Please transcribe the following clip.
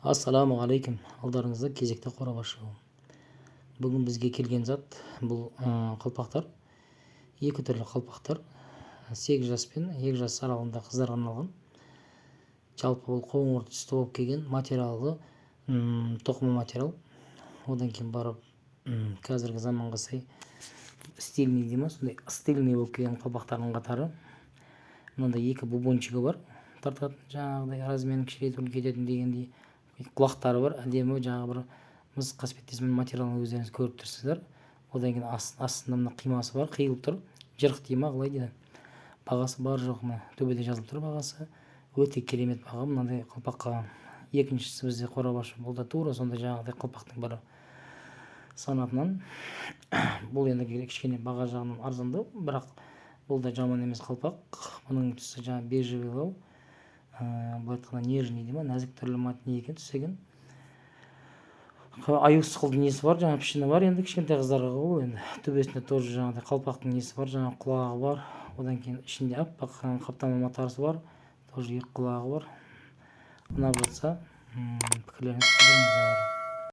Ассалаумағалейкум, алдарыңызда кезекті қорабашы. Бүгін бізге келген зат бұл қалпақтар, екі түрлі қалпақтар, 8 жас пен 2 жас аралығында қыздарға арналған. Жалпы бұл қоңыр түсті болып келген материалы тоқыма материал. Одан кейін барып қазіргі заманға сай стильный дейді ма, сондай стильный болып келген қалпақтардың қатары. Мынандай екі бубончигі бар, тартатын жаңағыдай размерін кішірейтіп кететін дегендей. Құлақтары бар, әдемі жаңағы бір мыс қасбеттесімен материалын өздеріңіз көріп тұрсыздар. Одан кейін астында мына қимасы бар, қиылып тұр, жырық дей ма қалай дейді. Бағасы бар жоқ, мына төбеде жазылып тұр бағасы. Өте керемет баға мынандай қалпаққа. Екіншісі бізде қорабашы, бұл да тура сондай жаңағыдай қалпақтың бірі санатынан. Бұл енді кішкене баға жағынан арзандау, бірақ бұл да жаман емес қалпақ. Бұның түсі жаңа бежевилау, былай айтқанда нежный дейді ма, нәзік түрлі не екен, түс екен. Аюс қылды несі бар, жаңа пішіні бар, енді кішкентай қыздарға ол енді төбесінде тоже жаңағыдай қалпақтың несі бар, жаңа құлағы бар. Одан кейін ішінде аппақ қаптама матарысы бар, тоже екі құлағы бар. Ұнап жатса пікірлеріңізді қалдырыңыздар.